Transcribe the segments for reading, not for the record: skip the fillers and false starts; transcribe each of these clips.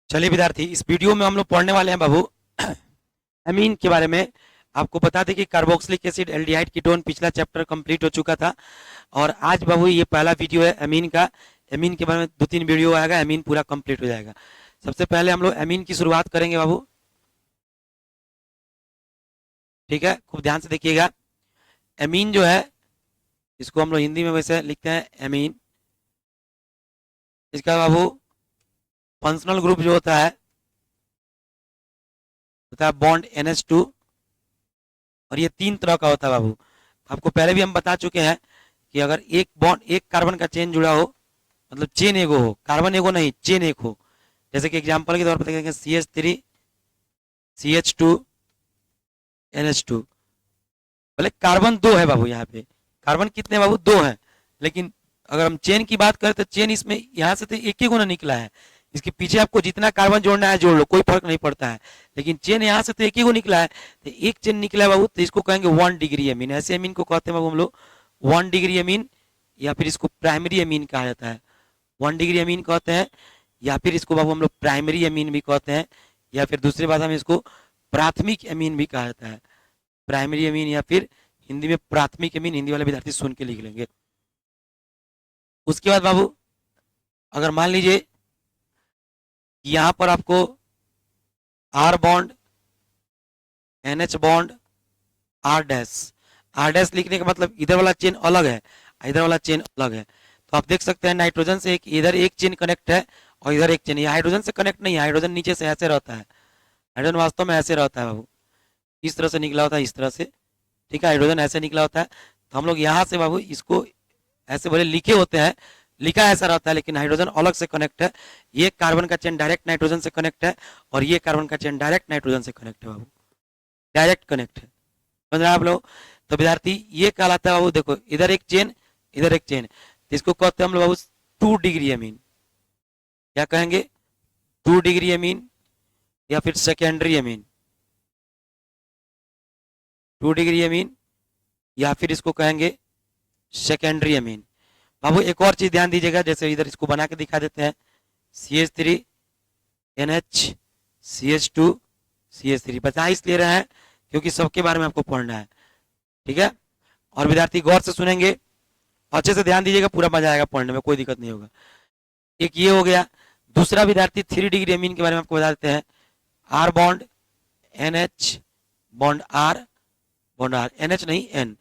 चलिए विद्यार्थी, इस वीडियो में हम लोग पढ़ने वाले हैं बाबू एमीन के बारे में। आपको बता दें कि कार्बोक्सिलिक एसिड, एल्डिहाइड, कीटोन पिछला चैप्टर कंप्लीट हो चुका था और आज बाबू ये पहला वीडियो है एमीन का। एमीन के बारे में 2-3 वीडियो आएगा, एमीन पूरा कंप्लीट हो जाएगा। सबसे पहले हम लोग एमीन की शुरुआत करेंगे बाबू। ठीक है, खूब ध्यान से देखिएगा। एमीन जो है, इसको हम लोग हिंदी में वैसे लिखते हैं एमीन। इसका बाबू फंक्शनल ग्रुप जो होता है बॉन्ड NH2। और ये 3 तरह का होता है बाबू। आपको पहले भी हम बता चुके हैं कि अगर एक बॉन्ड, एक कार्बन का चेन जुड़ा हो, मतलब चेन एगो हो, कार्बन एगो नहीं, चेन एक हो। जैसे कि एग्जांपल के तौर पर देखेंगे CH3 CH2 NH2। बोले कार्बन 2 है बाबू, यहाँ पे कार्बन कितने बाबू? 2 है। लेकिन अगर हम चेन की बात करें तो चेन इसमें यहाँ से तो एक ही गुना निकला है। इसके पीछे आपको जितना कार्बन जोड़ना है जोड़ लो, कोई फर्क नहीं पड़ता है। लेकिन चेन यहाँ से तो एक ही गो निकला है, तो एक चेन निकला है बाबू, तो इसको कहेंगे 1 डिग्री अमीन। ऐसे अमीन को कहते हैं बाबू हम लोग 1 डिग्री अमीन, या फिर इसको प्राइमरी अमीन कहा जाता है। 1 डिग्री अमीन कहते हैं, या फिर इसको बाबू हम लोग प्राइमरी अमीन भी कहते हैं, या फिर दूसरी भाषा में इसको प्राथमिक अमीन भी कहा जाता है। प्राइमरी अमीन या फिर हिंदी में प्राथमिक अमीन, हिंदी वाले विद्यार्थी सुन के लिख लेंगे। उसके बाद बाबू, अगर मान लीजिए यहां पर आपको R bond, NH bond, R dash लिखने का मतलब इधर वाला चेन अलग है, इधर वाला चेन अलग है। तो आप देख सकते हैं नाइट्रोजन से एक इधर एक चेन कनेक्ट है और इधर एक चेन। ये हाइड्रोजन से कनेक्ट नहीं है, हाइड्रोजन नीचे से ऐसे रहता है। हाइड्रोजन वास्तव में ऐसे रहता है बाबू, इस तरह से निकला होता है, इस तरह से। ठीक है, हाइड्रोजन ऐसे निकला होता है। तो हम लोग यहाँ से बाबू इसको ऐसे बोले लिखे होते हैं, लिखा ऐसा रहता है, लेकिन हाइड्रोजन अलग से कनेक्ट है। ये कार्बन का चेन डायरेक्ट नाइट्रोजन से कनेक्ट है और ये कार्बन का चेन डायरेक्ट नाइट्रोजन से कनेक्ट है बाबू, डायरेक्ट कनेक्ट है। समझ रहे हैं आप लोग? तो विद्यार्थी ये कहलाता है बाबू, देखो इधर एक चेन, इधर एक चेन, तो इसको कहते हैं हम लोग बाबू 2 डिग्री अमीन। क्या कहेंगे? 2 डिग्री अमीन या फिर सेकेंडरी अमीन। 2 डिग्री अमीन या फिर इसको कहेंगे सेकेंडरी अमीन। बाबू एक और चीज ध्यान दीजिएगा, जैसे इधर इसको बना के दिखा देते हैं। CH3 NH CH2 CH3 बता इसलिए रहे हैं क्योंकि सबके बारे में आपको पढ़ना है। ठीक है, और विद्यार्थी गौर से सुनेंगे, अच्छे से ध्यान दीजिएगा, पूरा मजा आएगा पढ़ने में, कोई दिक्कत नहीं होगा। एक ये हो गया। दूसरा विद्यार्थी 3 डिग्री अमीन के बारे में आपको बता देते हैं। R bond NH bond R, bond R, NH नहीं N।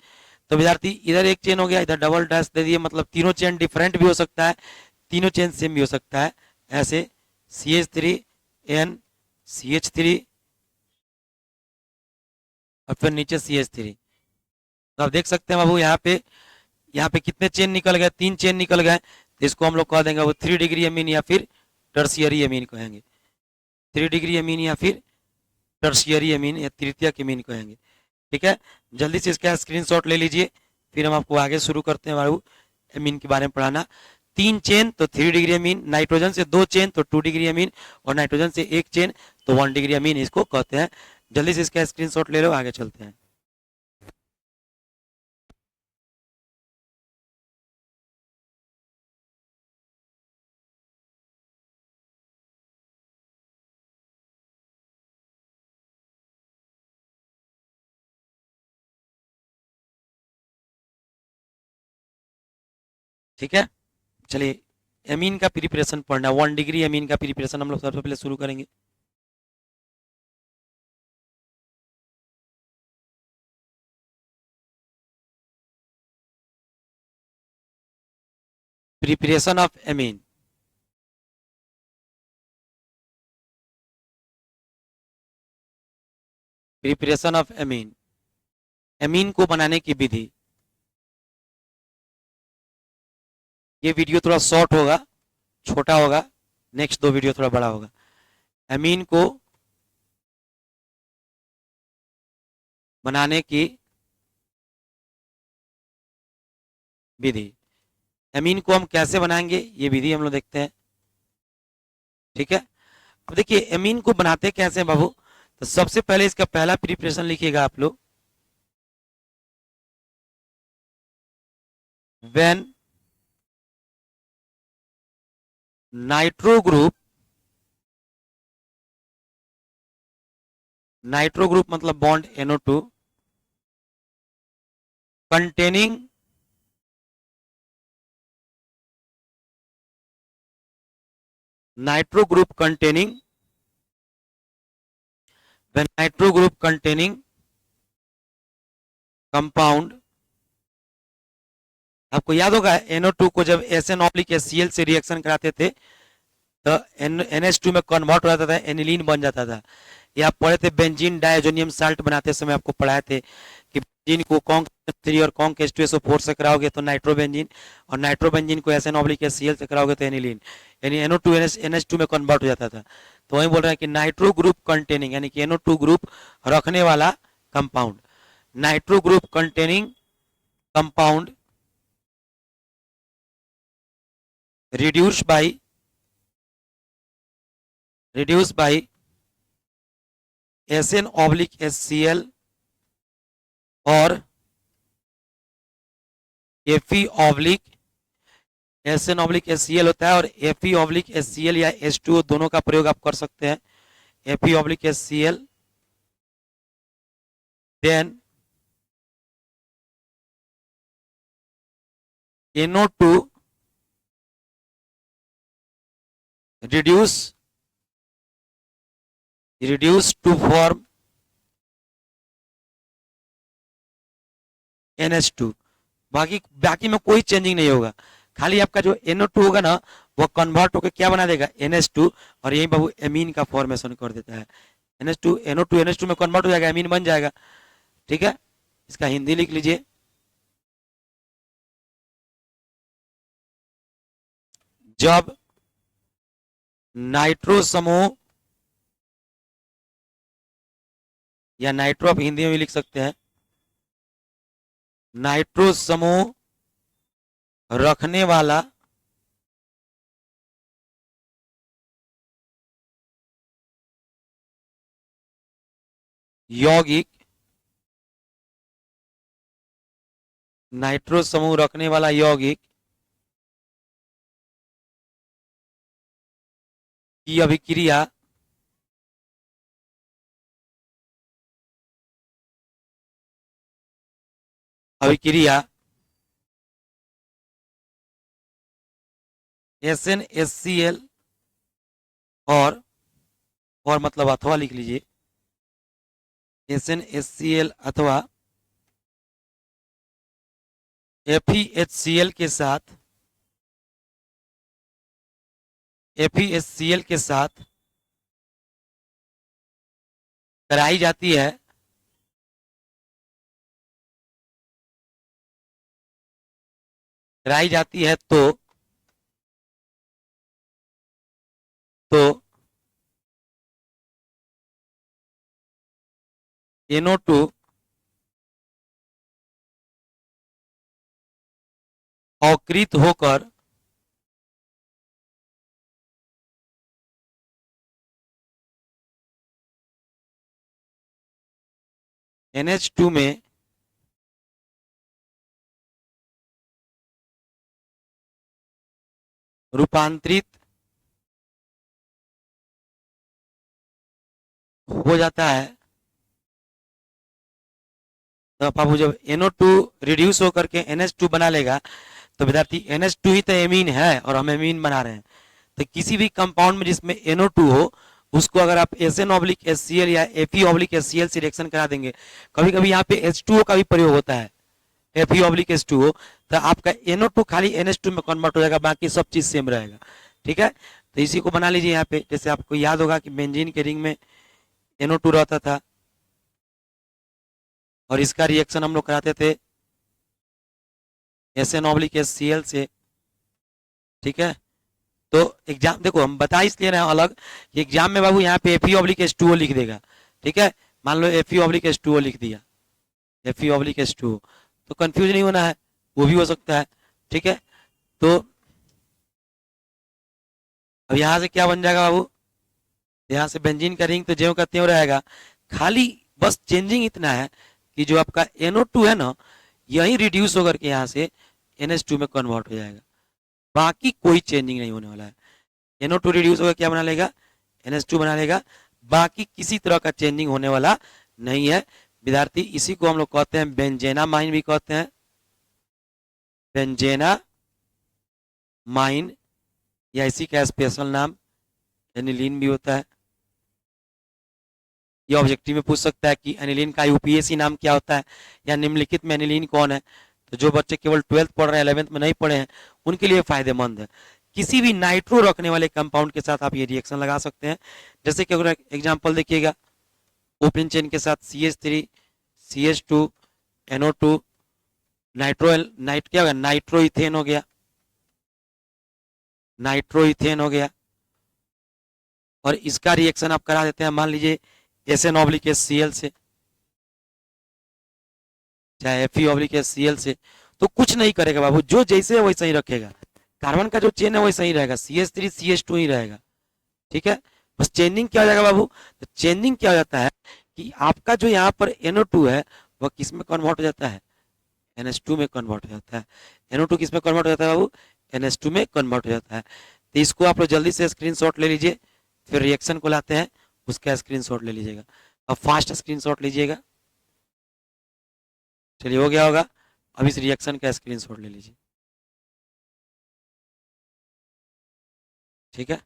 तो विद्यार्थी इधर एक चेन हो गया, इधर डबल डैश दे दिए, मतलब तीनों चेन डिफरेंट भी हो सकता है, तीनों चेन सेम भी हो सकता है। ऐसे CH3N CH3 और फिर नीचे CH3। तो आप देख सकते हैं बाबू यहाँ पे कितने चेन निकल गए? 3 चेन निकल गए। तो इसको हम लोग कह देंगे वो 3 डिग्री अमीन या फिर टर्शियरी अमीन कहेंगे। 3 डिग्री अमीन या फिर टर्शियरी अमीन या तृतीयक अमीन कहेंगे। ठीक है, जल्दी से इसका स्क्रीनशॉट ले लीजिए, फिर हम आपको आगे शुरू करते हैं बाबू अमीन के बारे में पढ़ाना। 3 चेन तो 3 डिग्री अमीन, नाइट्रोजन से 2 चेन तो 2 डिग्री अमीन, और नाइट्रोजन से 1 चेन तो 1 डिग्री अमीन इसको कहते हैं। जल्दी से इसका स्क्रीनशॉट ले लो, आगे चलते हैं। ठीक है, चलिए अमीन का प्रिपरेशन पढ़ना। 1 डिग्री अमीन का प्रिपरेशन हम लोग सबसे पहले शुरू करेंगे। Preparation of amine. Preparation of amine, amine को बनाने की विधि। ये वीडियो थोड़ा शॉर्ट होगा, छोटा होगा, नेक्स्ट 2 वीडियो थोड़ा बड़ा होगा। अमीन को बनाने की विधि। अमीन को हम कैसे बनाएंगे ये विधि हम लोग देखते हैं। ठीक है, अब देखिए अमीन को बनाते कैसे हैं बाबू। तो सबसे पहले इसका पहला प्रिपरेशन लिखिएगा आप लोग। When nitro group nitro group मतलब bond NO2 containing nitro group containing when nitro group containing compound, आपको याद होगा NO2 को जब SN/HCl से रिएक्शन कराते थे तो NH2 में कन्वर्ट हो जाता था, एनिलीन बन जाता था। ये आप पढ़े थे बेंजीन डायजोनियम साल्ट बनाते समय आपको पढ़ाए थे कि बेंजीन को कॉन्क 3 और कॉन्क H2SO4 से कराओगे तो नाइट्रोबेंजीन, और नाइट्रोबेंजीन को SN/HCl से कराओगे तो एनिलीन, यानी NO2 NH2 में कन्वर्ट हो जाता था। तो वही बोल रहे हैं कि नाइट्रो ग्रुप कंटेनिंग यानी कि NO2 ग्रुप रखने वाला compound, nitro group containing compound reduced by SN/HCl और Fe/SN/HCl होता है, और Fe/HCl या H2O दोनों का प्रयोग आप कर सकते हैं। Fe/HCl then NO2 reduce to form NH2। बाकी में कोई चेंजिंग नहीं होगा, खाली आपका जो NO2 होगा ना वो कन्वर्ट होकर क्या बना देगा NH2, और यही बाबू एमीन का फॉर्मेशन कर देता है। NH2 NO2 NH2 में कन्वर्ट हो जाएगा, एमीन बन जाएगा। ठीक है, इसका हिंदी लिख लीजिए, जब नाइट्रो समूह या नाइट्रो आप हिंदी में भी लिख सकते हैं, नाइट्रो समूह रखने वाला यौगिक, नाइट्रो समूह रखने वाला यौगिक की अभिक्रिया SnHCl और मतलब अथवा लिख लीजिए, SnHCl अथवा FeHCl के साथ कराई जाती है तो NO2 अवकृत होकर NH2 में रूपांतरित हो जाता है। तो बाबू जब NO2 रिड्यूस होकर के NH2 बना लेगा तो विद्यार्थी NH2 ही तो एमीन है और हम एमीन बना रहे हैं, तो किसी भी कंपाउंड में जिसमें NO2 हो उसको अगर आप SN/HCl या Fe/HCl से रिएक्शन करा देंगे, कभी कभी यहाँ पे H2O का भी प्रयोग होता है, Fe/H2O, तो आपका NO2 खाली NH2 में कन्वर्ट हो जाएगा, बाकी सब चीज सेम रहेगा। ठीक है, तो इसी को बना लीजिए यहाँ पे। जैसे आपको याद होगा कि बेंजीन के रिंग में NO2 रहता था और इसका रिएक्शन हम लोग कराते थे SN/HCl से। ठीक है, तो एग्जाम देखो हम बता इसलिए रहे हैं अलग कि एग्जाम में बाबू यहाँ पे Fe/H2O लिख देगा। ठीक है, मान लो Fe/H2O लिख दिया, Fe/H2O, तो कंफ्यूज नहीं होना है, वो भी हो सकता है। ठीक है, तो अब यहाँ से क्या बन जाएगा बाबू, यहाँ से बेंजीन का रिंग तो ज्यों का त्यों रहेगा, खाली बस चेंजिंग इतना है कि जो आपका NO2 है ना यही रिड्यूस होकर के यहाँ से NH2 में कन्वर्ट हो जाएगा, बाकी कोई चेंजिंग नहीं होने वाला है। NO2 रिड्यूस होकर क्या बना लेगा NH2 बना लेगा, बाकी किसी तरह का चेंजिंग होने वाला नहीं है विद्यार्थी। इसी को हम लोग कहते हैं बेंजेना माइन भी कहते हैं, बेंजेना माइन, या इसी का स्पेशल नाम एनिलीन भी होता है। ये ऑब्जेक्टिव में पूछ सकता है कि एनिलीन का यूपीएससी नाम क्या होता है या निम्नलिखित में एनिलीन कौन है। तो जो बच्चे केवल 12th पढ़ रहे हैं 11th में नहीं पढ़े हैं उनके लिए फायदेमंद है। किसी भी नाइट्रो रखने वाले कंपाउंड के साथ आप ये रिएक्शन लगा सकते हैं। जैसे कि अगर एग्जांपल देखिएगा, ओपन चेन के साथ CH3 CH2 NO2 नाइट क्या होगा, नाइट्रोइथेन हो गया, नाइट्रोइथेन हो गया। और इसका रिएक्शन आप करा देते हैं मान लीजिए SN/HCl से, चाहे Fe/HCl से, तो कुछ नहीं करेगा बाबू, जो जैसे है वैसा ही रखेगा। कार्बन का जो चेन है वैसा ही रहेगा, CH3 CH2 ही रहेगा। ठीक है, बस चेंजिंग क्या हो जाएगा बाबू, तो चेंजिंग क्या हो जाता है कि आपका जो यहाँ पर NO2 है वह किस में कन्वर्ट हो जाता है, NH2 में कन्वर्ट हो जाता है। NO2 किस में कन्वर्ट हो जाता है बाबू, NH2 में कन्वर्ट हो जाता है। तो इसको आप लोग जल्दी से स्क्रीनशॉट ले लीजिए, फिर रिएक्शन को लाते हैं, उसका स्क्रीनशॉट ले लीजिएगा। अब फास्ट स्क्रीनशॉट लीजिएगा। चलिए हो गया होगा, अब इस रिएक्शन का स्क्रीनशॉट ले लीजिए। ठीक है,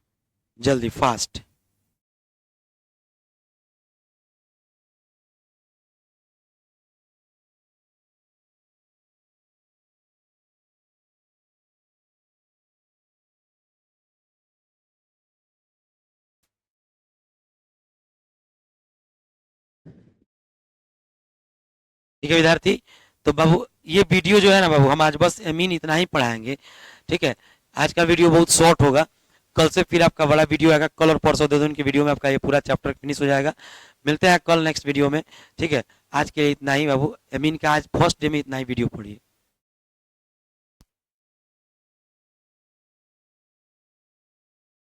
जल्दी फास्ट। ठीक है विद्यार्थी, तो बाबू ये वीडियो जो है ना बाबू, हम आज बस एमीन इतना ही पढ़ाएंगे। ठीक है, आज का वीडियो बहुत शॉर्ट होगा, कल से फिर आपका बड़ा वीडियो आएगा। कल और परसों 2 दिन की वीडियो में आपका ये पूरा चैप्टर फिनिश हो जाएगा। मिलते हैं कल नेक्स्ट वीडियो में। ठीक है, आज के लिए इतना ही बाबू, एमीन का आज फर्स्ट डे में इतना ही वीडियो पढ़िए।